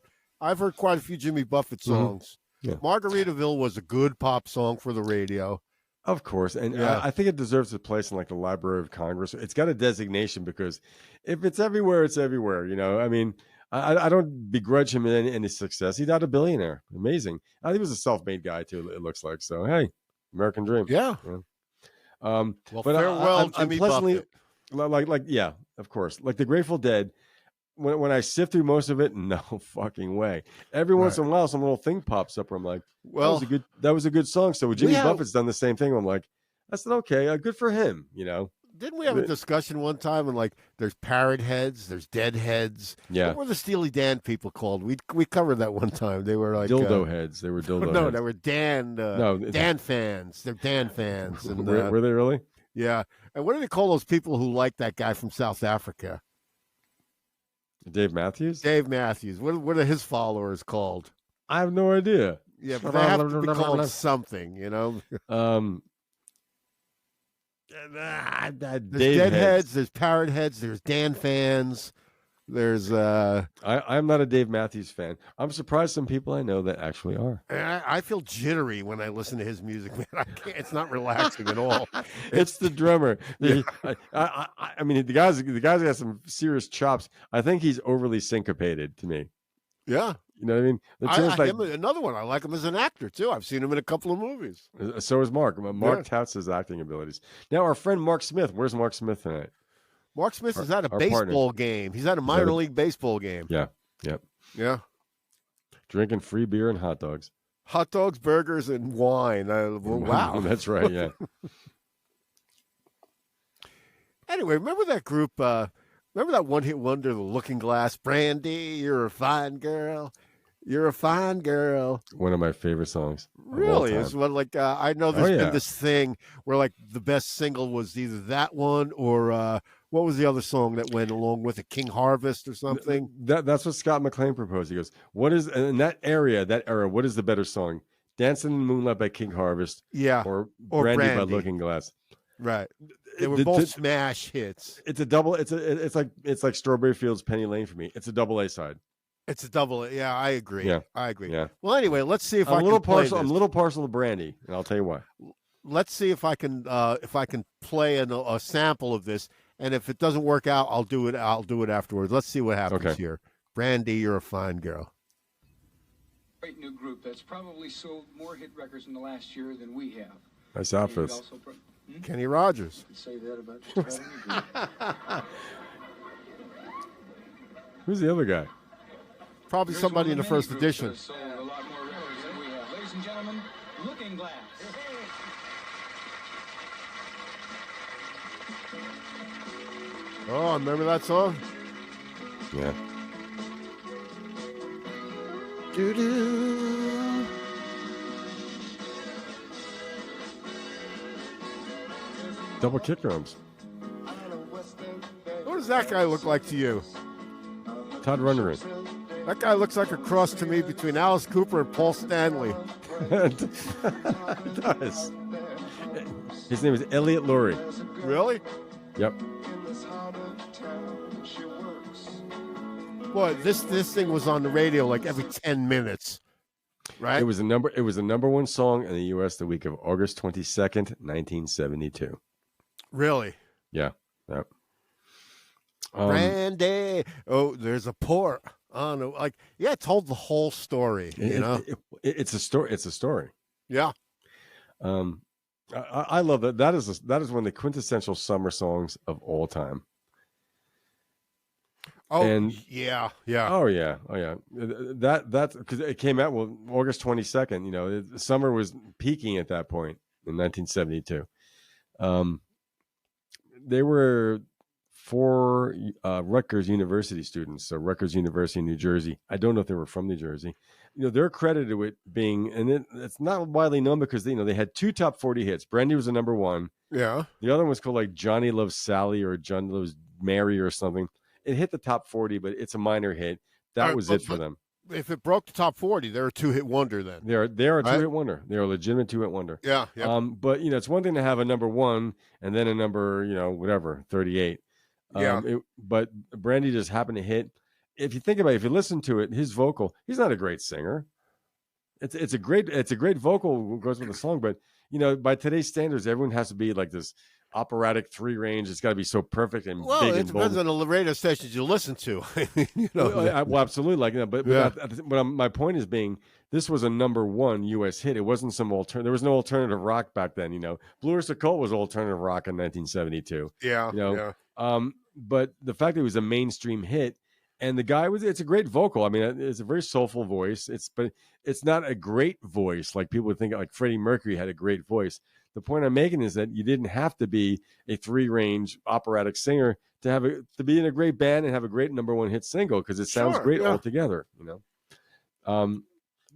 quite a few Jimmy Buffett songs. Mm-hmm. Yeah. Margaritaville was a good pop song for the radio. Of course. And I think it deserves a place in like the Library of Congress. It's got a designation because if it's everywhere, it's everywhere. I mean, I don't begrudge him in his success. He died a billionaire. Amazing. I think he was a self-made guy too, it looks like. So, hey, American dream. Yeah. Well, but farewell, I'm Jimmy Buffett. Like, yeah, of course. Like the Grateful Dead, when I sift through most of it, no fucking way. Every once in a while, some little thing pops up where I'm like, well, that was a good song. So Jimmy Buffett's done the same thing. I'm like, I said, okay, good for him, you know. Didn't we have a discussion one time and like there's parrot heads, there's dead heads? Yeah. What were the Steely Dan people called? We covered that one time. They were like dildo heads. They were dildo heads. No, they were Dan fans. They're Dan fans. And were they really? Yeah. And what do they call those people who like that guy from South Africa? Dave Matthews? Dave Matthews. What are his followers called? I have no idea. Yeah, but they have to be called something, you know? There's dead heads, there's parrot heads, there's Dan fans, there's I'm not a Dave Matthews fan. I'm surprised some people I know that actually are. I feel jittery when I listen to his music, man. I can't, it's not relaxing at all. It's the drummer. Yeah. I mean the guy's got some serious chops. I think he's overly syncopated to me. Yeah. You know what I mean? Another one. I like him as an actor, too. I've seen him in a couple of movies. So is Mark. Mark touts his acting abilities. Now, our friend Mark Smith. Where's Mark Smith tonight? Mark Smith is at a baseball game. He's at a minor league baseball game. Yeah. Yep. Yeah. Drinking free beer and hot dogs. Hot dogs, burgers, and wine. Wow. That's right, yeah. Anyway, remember that group... remember that one-hit wonder, The Looking Glass? Brandy, you're a fine girl. You're a fine girl. One of my favorite songs. Really? It's what, like, I know there's been this thing where, like, the best single was either that one or what was the other song that went along with it? King Harvest or something? That's what Scott McClain proposed. He goes, what is, in that era, what is the better song? Dancing in the Moonlight by King Harvest. Yeah. Or Brandy by Looking Glass. Right. They were both smash hits. It's a double. It's like Strawberry Fields, Penny Lane for me. It's a double A side. It's a double. Yeah, I agree. Yeah, I agree. Yeah. Well, anyway, let's see if I'm a little partial to Brandy, and I'll tell you why. Let's see if I can play a sample of this, and if it doesn't work out, I'll do it afterwards. Let's see what happens here. Brandy, you're a fine girl. Great new group that's probably sold more hit records in the last year than we have. Nice outfits. Kenny Rogers. You say that about just about any Who's the other guy? Probably somebody in the first edition. Sold a lot more records than we have. Ladies and gentlemen, Looking Glass. Oh, remember that song? Yeah. Doo-doo. Double kick drums. What does that guy look like to you? Todd Rundgren. That guy looks like a cross to me between Alice Cooper and Paul Stanley. It does. His name is Elliot Lurie. Really? Yep. Boy, this thing was on the radio like every 10 minutes. Right? It was a number one song in the U.S. the week of August 22nd, 1972. Really? Yeah. Yep. Brandy. Oh, there's a port. Oh no! Like, yeah, it told the whole story. It's a story. It's a story. Yeah. I love that. That is one of the quintessential summer songs of all time. Oh, and yeah. Oh yeah. That's because it came out August 22nd. You know, summer was peaking at that point in 1972. They were 4 Rutgers University students, so Rutgers University in New Jersey. I don't know if they were from New Jersey. You know, they're credited with being, and it's not widely known because they had 2 top 40 hits. Brandy was a number 1. Yeah. The other one was called like Johnny Loves Sally or John Loves Mary or something. It hit the top 40, but it's a minor hit. That was it for them. If it broke the top 40, they're a 2-hit wonder then. They're a 2-hit wonder. They're a legitimate 2-hit wonder. Yeah. But it's one thing to have a number 1 and then a number, whatever, 38. But Brandy just happened to hit. If you think about it, if you listen to it, his vocal, he's not a great singer. It's a great vocal goes with the song, but by today's standards, everyone has to be like this operatic 3-range. It's got to be so perfect and big and bold. It depends on the radio stations you listen to. Well, absolutely. But my point is being, this was a number 1 U.S. hit. It wasn't some alternative. There was no alternative rock back then. Blue Oyster Cult was alternative rock in 1972. Yeah. But the fact that it was a mainstream hit, And the guy it's a great vocal. I mean, it's a very soulful voice. But it's not a great voice like people would think. Like Freddie Mercury had a great voice. The point I'm making is that you didn't have to be a 3-range operatic singer to be in a great band and have a great number 1 hit single, because it sounds great altogether.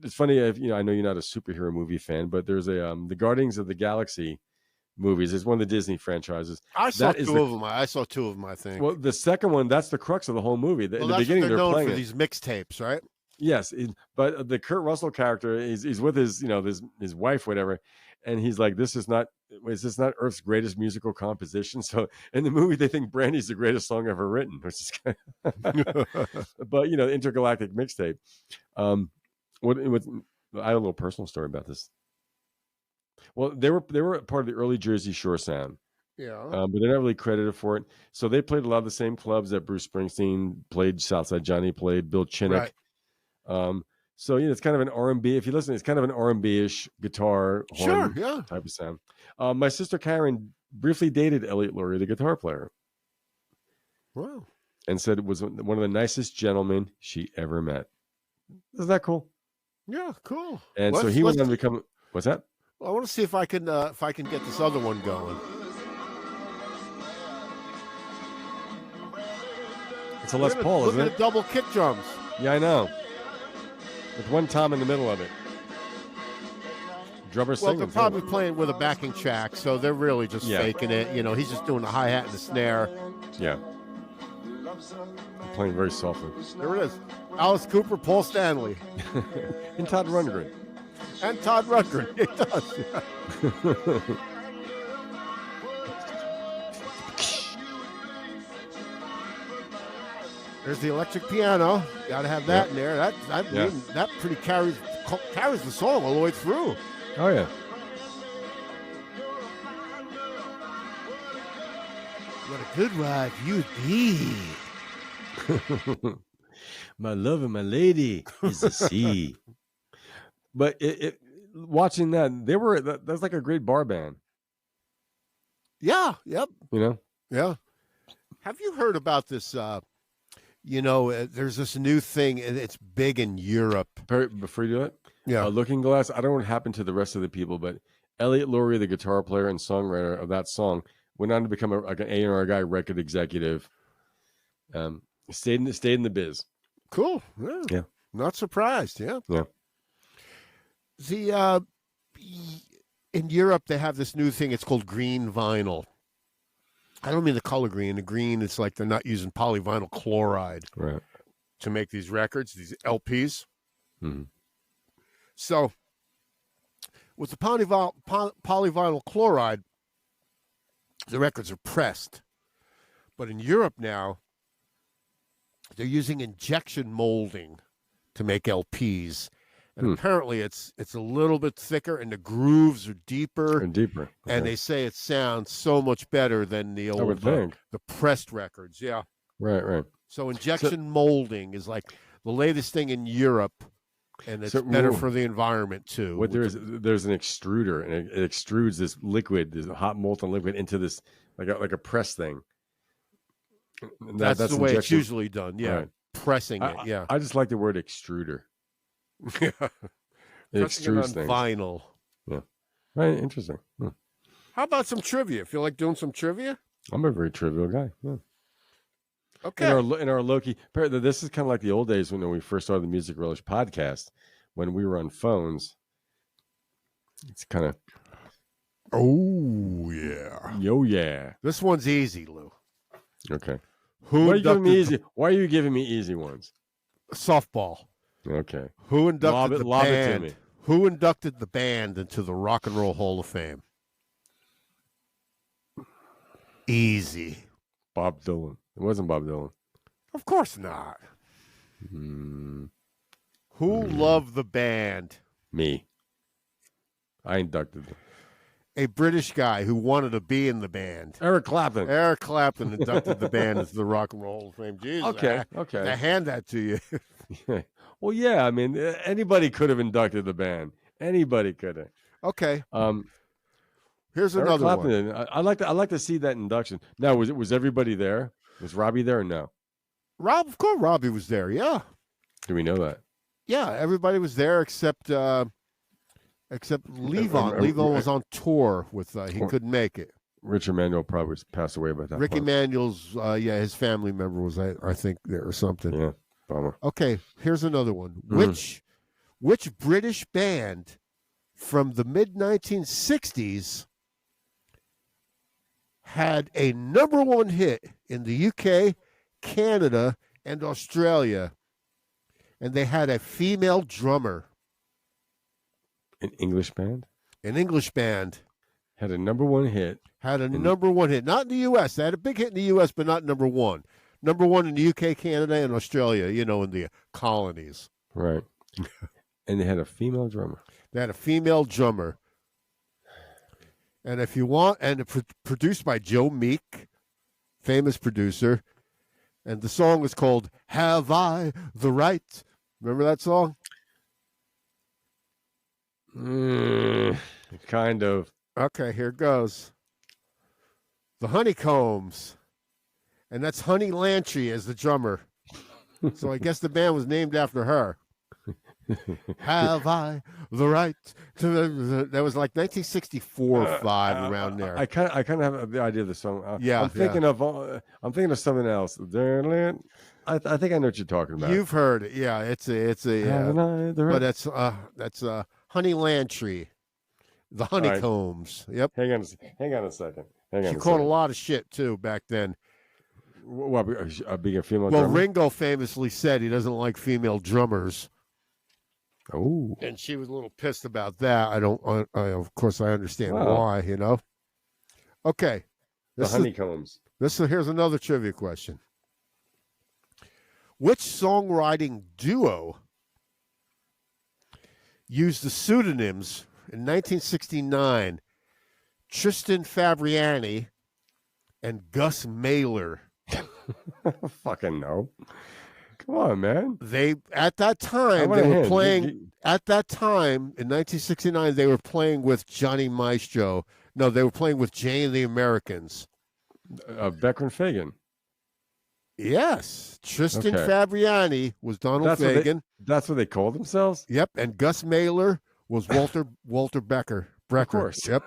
It's funny. I know you're not a superhero movie fan, but there's the Guardians of the Galaxy movies. It's one of the Disney franchises. I saw two of them. I think. Well, the second one, that's the crux of the whole movie. In the beginning, they're playing for these mixtapes, right? Yes, but the Kurt Russell character is with his his wife, whatever, and he's like, "Is this not Earth's greatest musical composition?" So in the movie, they think Brandy's the greatest song ever written, which is kind of but intergalactic mixtape. I have a little personal story about this. Well, they were part of the early Jersey Shore sound. Yeah. But they're not really credited for it. So they played a lot of the same clubs that Bruce Springsteen played, Southside Johnny played, Bill Chinnock. Right. So it's kind of an R&B. If you listen, it's kind of an R&B-ish guitar horn type of sound. My sister Karen briefly dated Elliot Lurie, the guitar player. Wow. And said it was one of the nicest gentlemen she ever met. Isn't that cool? Yeah, cool. And so he went on to become. What's that? Well, I want to see if I can get this other one going. It's a Les Paul, isn't it? Look at the double kick drums. Yeah, I know. With one tom in the middle of it. Drummer singing. Well, they're probably playing with a backing track, so they're really just faking it. He's just doing the hi-hat and the snare. Yeah. Playing very softly. There it is. Alice Cooper, Paul Stanley. And Todd Rundgren. And Todd Rundgren. It does. There's the electric piano. Got to have that in there. That pretty carries the song all the way through. Oh, yeah. What a good wife you'd be. My love and my lady is the sea. But watching that's like a great bar band. Yeah. Yep. Yeah. Have you heard about this? There's this new thing. It's big in Europe. Before you do it, Looking Glass. I don't know what happened to the rest of the people, but Elliot Lurie, the guitar player and songwriter of that song, went on to become an A&R guy, record executive. Stayed in the biz. Cool. Yeah. Not surprised. Yeah. The in Europe they have this new thing. It's called green vinyl. I don't mean the color green. The green, it's like they're not using polyvinyl chloride to make these records, these LPs. Mm-hmm. So with the polyvinyl chloride, the records are pressed. But in Europe now, they're using injection molding to make LPs. And apparently it's a little bit thicker and the grooves are deeper. Okay. And they say it sounds so much better than the old the pressed records. Yeah. Right. So injection molding is like the latest thing in Europe, and it's better for the environment too. What there's an extruder, and it extrudes this liquid, this hot molten liquid, into this like a press thing. That's the way it's usually done. Yeah. Right. Pressing it. Yeah. I just like the word extruder. Yeah. It extrudes things. Vinyl. Yeah. Right. Interesting. How about some trivia? Feel like doing some trivia? I'm a very trivial guy. Yeah. Okay. In our Loki, this is kind of like the old days when we first started the Music Relish podcast, when we were on phones. It's kind of. Oh yeah. Yo yeah. This one's easy, Lou. Okay. Why are you giving me easy? Why are you giving me easy ones? Softball. Okay. Who inducted the band? It to me. Who inducted the band into the Rock and Roll Hall of Fame? Easy. Bob Dylan. It wasn't Bob Dylan. Of course not. Who loved the band? Me. I inducted them. A British guy who wanted to be in the band. Eric Clapton. Eric Clapton inducted the band into the Rock and Roll Hall of Fame. Jesus, okay. I hand that to you. Well, yeah. I mean, anybody could have inducted the band. Anybody could have. Okay. Here's Eric another Clapton, one. I like to see that induction. Now, was everybody there? Was Robbie there or no? Of course, Robbie was there. Yeah. Do we know that? Yeah, everybody was there except Levon. Levon was on tour with. He couldn't make it. Rich Emanuel probably passed away by that. Rick Emanuel's, his family member was, I think, there or something. Yeah, bummer. Okay, here's another one. Which British band from the mid-1960s had a #1 hit in the UK, Canada, and Australia, and they had a female drummer? An English band? An English band. Had a #1 hit. Had a #1 hit. Not in the U.S. They had a big hit in the U.S., but not #1. #1 in the UK, Canada, and Australia, in the colonies. Right. And they had a female drummer. They had a female drummer. And if you want, and produced by Joe Meek, famous producer. And the song was called Have I the Right? Remember that song? Kind of. Okay, here it goes. The Honeycombs. And that's Honey Lantry as the drummer. So I guess the band was named after her. Have I the right to... That was like 1964 or 5 around there. I kind of have the idea of the song. I'm thinking of something else. I think I know what you're talking about. You've heard it. Yeah, it's a but that's Honey Lantry. The Honeycombs. Right. Yep. Hang on a second. She caught a lot of shit too back then. What, being a female drummer? Well, Ringo famously said he doesn't like female drummers. Oh. And she was a little pissed about that. Of course I understand why, Okay. The Honeycombs. Here's another trivia question. Which songwriting duo used the pseudonyms in 1969 Tristan Fabriani and Gus Mailer? Fucking no. Come on, man. At that time in 1969 they were playing with Johnny Maestro. No, they were playing with Jay and the Americans. Becker and Fagan. Yes. Tristan Fabriani was Donald Fagan. That's what they called themselves? Yep. And Gus Mailer was Walter Becker. Of course. Yep.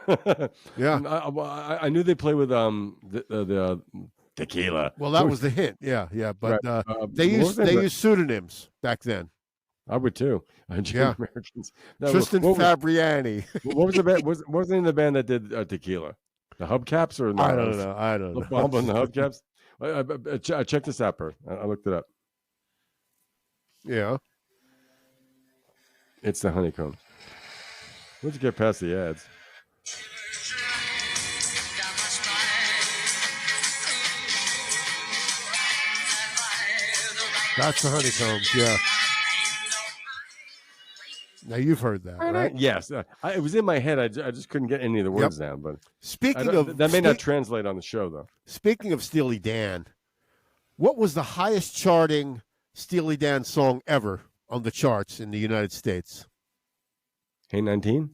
Yeah. I knew they played with the Tequila. Well, that was the hint. Yeah. But they used pseudonyms back then. I would too. Americans. Tristan Fabriani. What was the band? What was the name of the band that did Tequila? The Hubcaps or I don't know. The Bump and the Hubcaps. I checked this out, Bert. I looked it up. Yeah. It's the Honeycombs. Once you get past the ads. That's the Honeycombs, yeah. Now you've heard that, right? Yes, it was in my head. I just couldn't get any of the words down. But that may not translate on the show, though. Speaking of Steely Dan, what was the highest charting Steely Dan song ever on the charts in the United States? Hey 19?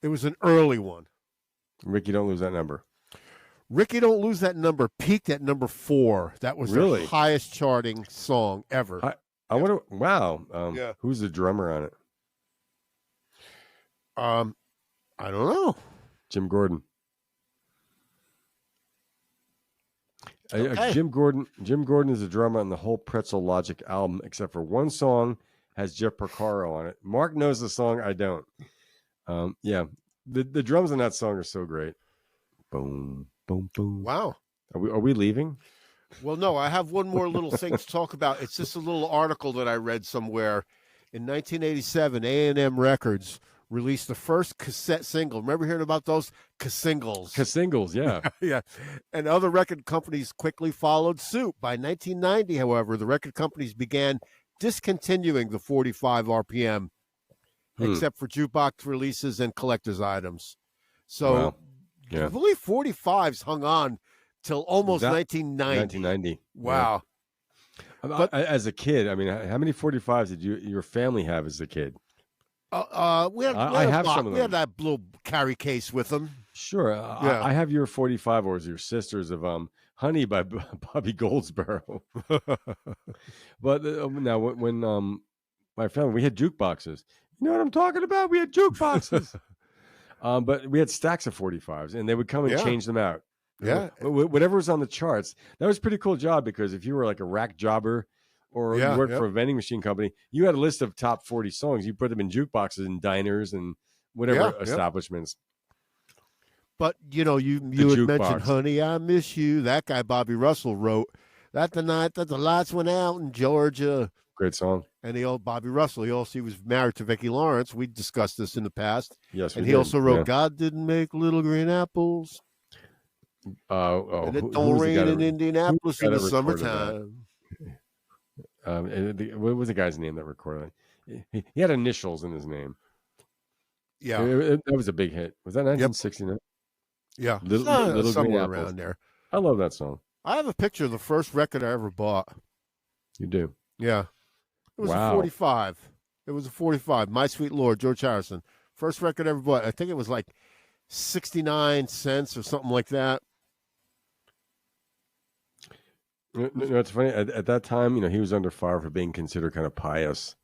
It was an early one. Ricky, don't lose that number. Ricky Don't Lose That Number peaked at number 4. That was the highest charting song ever. I wonder. Wow. Who's the drummer on it? I don't know. Jim Gordon. Okay. Jim Gordon is the drummer on the whole Pretzel Logic album, except for one song has Jeff Porcaro on it. Mark knows the song. I don't. The drums on that song are so great. Boom, boom, boom. Wow. Are we leaving? Well, no, I have one more little thing to talk about. It's just a little article that I read somewhere. In 1987, A&M Records released the first cassette single. Remember hearing about those? Cassingles. Cassingles, yeah. Yeah. And other record companies quickly followed suit. By 1990, however, the record companies began discontinuing the 45 RPM, except for jukebox releases and collector's items. So I believe 45s hung on till almost 1990. Wow. Yeah. But as a kid, I mean, how many 45s did your family have as a kid? We had I have some of them. We had that little carry case with them. Sure. I have your 45 or your sisters of Honey by Bobby Goldsboro. But now when my family, we had jukeboxes. You know what I'm talking about? We had jukeboxes. But we had stacks of 45s, and they would come and change them out. Yeah. Whatever was on the charts. That was a pretty cool job, because if you were like a rack jobber or you worked for a vending machine company, you had a list of top 40 songs. You put them in jukeboxes and diners and whatever establishments. But, you had mentioned Honey, I Miss You. That guy, Bobby Russell, wrote that the night that the lights went out in Georgia. Great song. And Bobby Russell, he was married to Vicki Lawrence. We discussed this in the past. Yes, and he also wrote God Didn't Make Little Green Apples. And it don't rain in Indianapolis in the summertime. What was the guy's name that recorded it? He had initials in his name. Yeah. That was a big hit. Was that 1969? Yeah. Little somewhere Green around there. I love that song. I have a picture of the first record I ever bought. You do? Yeah. It was a 45. It was a 45. My Sweet Lord, George Harrison. First record I ever bought. I think it was like 69 cents or something like that. It's funny. At that time, he was under fire for being considered kind of pious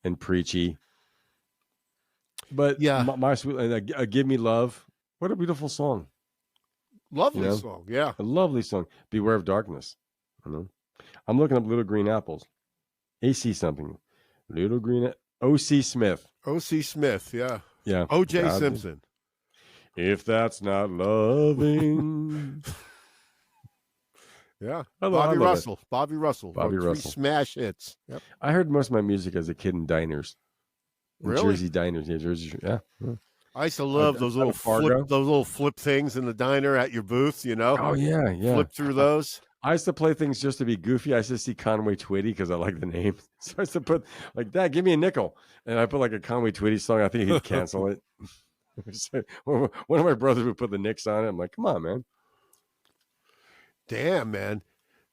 and preachy. But My Sweet, Give Me Love. What a beautiful song. Lovely song, yeah. A lovely song. Beware of Darkness. I'm looking up Little Green Apples. AC something. Little Green... O.C. Smith. O.C. Smith, yeah. Yeah. O.J. Simpson. If that's not loving... Yeah. Bobby Russell. Bobby Russell. 3 smash hits. Yep. I heard most of my music as a kid in diners. Really? Jersey diners. Yeah, Jersey. Yeah. I used to love those little flip things in the diner at your booth, Oh, yeah. Flip through those. I used to play things just to be goofy. I used to see Conway Twitty because I like the name. So I used to put, like, Dad, give me a nickel. And I put, like, a Conway Twitty song. I think he'd cancel it. One of my brothers would put the Knicks on it. I'm like, come on, man. Damn, man.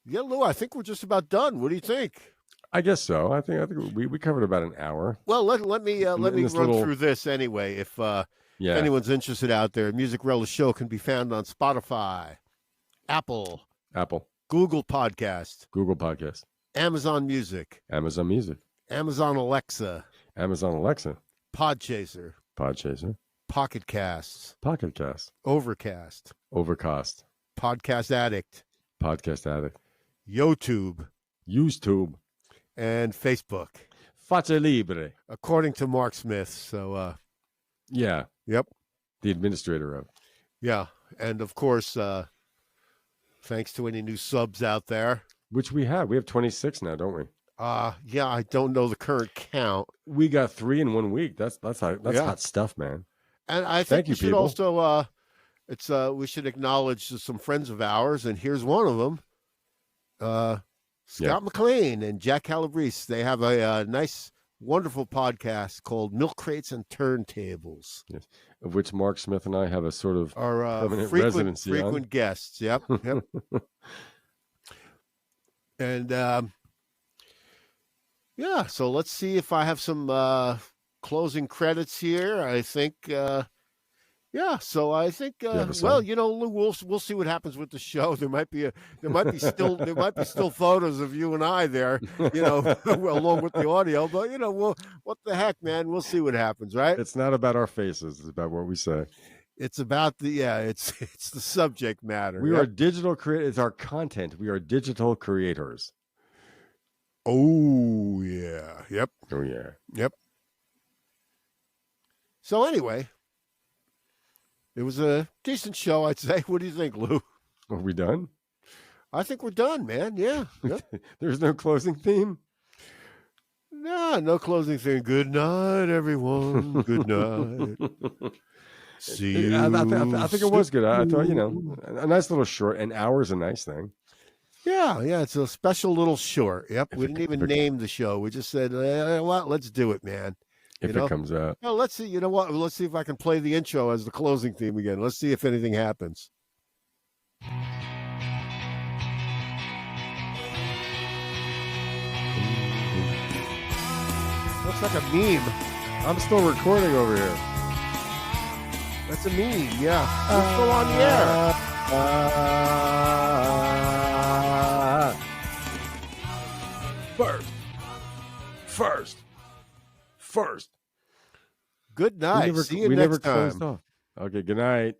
Yeah, Lou, I think we're just about done. What do you think? I guess so. I think we covered about an hour. Well, let me run through this anyway. If anyone's interested out there, Music Relish Show can be found on Spotify, Apple, Google Podcast, Amazon Music, Amazon Alexa, Podchaser, Pocket Casts, Overcast, Podcast Addict, YouTube, and Facebook. Faccia Libre. According to Mark Smith. So, yeah. Yep. The administrator of. Yeah. And, of course, thanks to any new subs out there. Which we have. We have 26 now, don't we? Yeah, I don't know the current count. We got 3 in 1 week. That's hot stuff, man. And I think we should also we should acknowledge some friends of ours, and here's one of them. Scott McLean and Jack Calabrese. They have a nice, wonderful podcast called Milk Crates and Turntables. Yes, of which Mark Smith and I have a sort of frequent guests. Yep. And so let's see if I have some closing credits here. I think. So I think Lou, we'll see what happens with the show. There might be still photos of you and I there, along with the audio. But what the heck, man? We'll see what happens, right? It's not about our faces; it's about what we say. It's about it's the subject matter. We are digital creators. It's our content. We are digital creators. Oh yeah. Yep. Oh yeah. Yep. So anyway. It was a decent show, I'd say. What do you think, Lou? Are we done? I think we're done, man. Yeah. Yep. There's no closing theme? No closing theme. Good night, everyone. Good night. See you. I think it was good. I thought, a nice little short. An hour is a nice thing. Yeah. It's a special little short. Yep. We didn't even name the show. We just said, let's do it, man. If it comes out. Well, let's see. You know what? Let's see if I can play the intro as the closing theme again. Let's see if anything happens. Looks like a meme. I'm still recording over here. That's a meme. Yeah. We're still on the air. First. Good night. See you next time. Okay, good night.